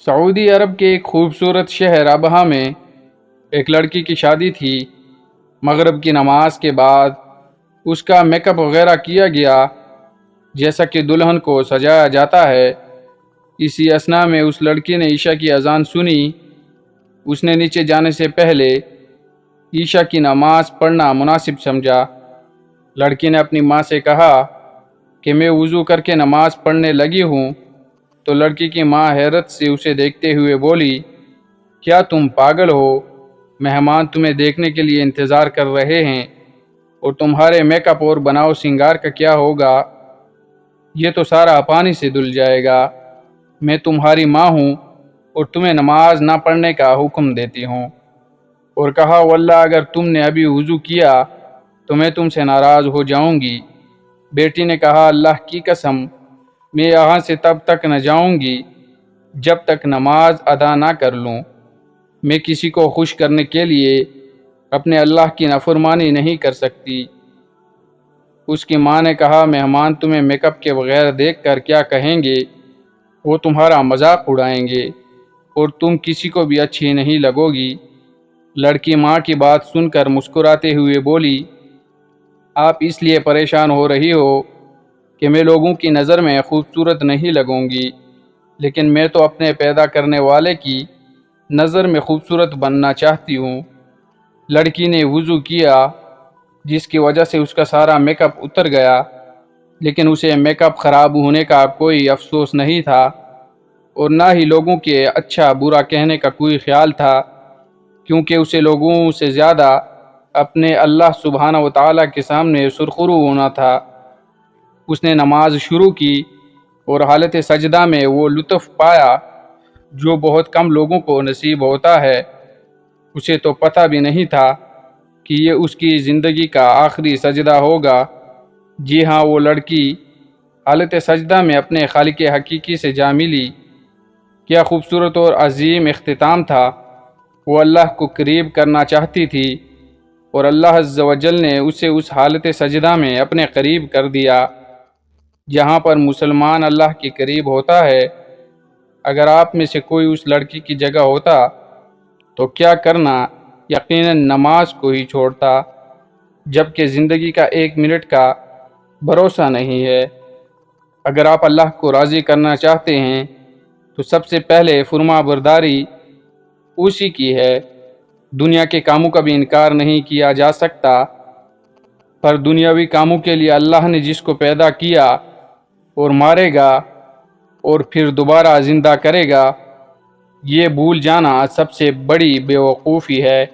سعودی عرب کے ایک خوبصورت شہر ابہا میں ایک لڑکی کی شادی تھی۔ مغرب کی نماز کے بعد اس کا میک اپ وغیرہ کیا گیا جیسا کہ دلہن کو سجایا جاتا ہے۔ اسی اثناء میں اس لڑکی نے عشاء کی اذان سنی۔ اس نے نیچے جانے سے پہلے عشاء کی نماز پڑھنا مناسب سمجھا۔ لڑکی نے اپنی ماں سے کہا کہ میں وضو کر کے نماز پڑھنے لگی ہوں، تو لڑکی کی ماں حیرت سے اسے دیکھتے ہوئے بولی، کیا تم پاگل ہو؟ مہمان تمہیں دیکھنے کے لیے انتظار کر رہے ہیں، اور تمہارے میک اپ اور بناؤ سنگار کا کیا ہوگا؟ یہ تو سارا پانی سے دھل جائے گا۔ میں تمہاری ماں ہوں اور تمہیں نماز نہ پڑھنے کا حکم دیتی ہوں۔ اور کہا، واللہ اگر تم نے ابھی وضو کیا تو میں تم سے ناراض ہو جاؤں گی۔ بیٹی نے کہا، اللہ کی قسم، میں یہاں سے تب تک نہ جاؤں گی جب تک نماز ادا نہ کر لوں۔ میں کسی کو خوش کرنے کے لیے اپنے اللہ کی نافرمانی نہیں کر سکتی۔ اس کی ماں نے کہا، مہمان تمہیں میک اپ کے بغیر دیکھ کر کیا کہیں گے؟ وہ تمہارا مذاق اڑائیں گے اور تم کسی کو بھی اچھی نہیں لگو گی۔ لڑکی ماں کی بات سن کر مسکراتے ہوئے بولی، آپ اس لیے پریشان ہو رہی ہو کہ میں لوگوں کی نظر میں خوبصورت نہیں لگوں گی، لیکن میں تو اپنے پیدا کرنے والے کی نظر میں خوبصورت بننا چاہتی ہوں۔ لڑکی نے وضو کیا، جس کی وجہ سے اس کا سارا میک اپ اتر گیا، لیکن اسے میک اپ خراب ہونے کا کوئی افسوس نہیں تھا، اور نہ ہی لوگوں کے اچھا برا کہنے کا کوئی خیال تھا، کیونکہ اسے لوگوں سے زیادہ اپنے اللہ سبحانہ و تعالیٰ کے سامنے سرخرو ہونا تھا۔ اس نے نماز شروع کی اور حالت سجدہ میں وہ لطف پایا جو بہت کم لوگوں کو نصیب ہوتا ہے۔ اسے تو پتہ بھی نہیں تھا کہ یہ اس کی زندگی کا آخری سجدہ ہوگا۔ جی ہاں، وہ لڑکی حالت سجدہ میں اپنے خالق حقیقی سے جا ملی۔ کیا خوبصورت اور عظیم اختتام تھا۔ وہ اللہ کو قریب کرنا چاہتی تھی، اور اللہ عز و جل نے اسے اس حالت سجدہ میں اپنے قریب کر دیا جہاں پر مسلمان اللہ کے قریب ہوتا ہے۔ اگر آپ میں سے کوئی اس لڑکی کی جگہ ہوتا تو کیا کرنا؟ یقیناً نماز کو ہی چھوڑتا، جبکہ زندگی کا ایک منٹ کا بھروسہ نہیں ہے۔ اگر آپ اللہ کو راضی کرنا چاہتے ہیں تو سب سے پہلے فرما برداری اسی کی ہے۔ دنیا کے کاموں کا بھی انکار نہیں کیا جا سکتا، پر دنیاوی کاموں کے لیے اللہ نے جس کو پیدا کیا اور مارے گا اور پھر دوبارہ زندہ کرے گا، یہ بھول جانا سب سے بڑی بیوقوفی ہے۔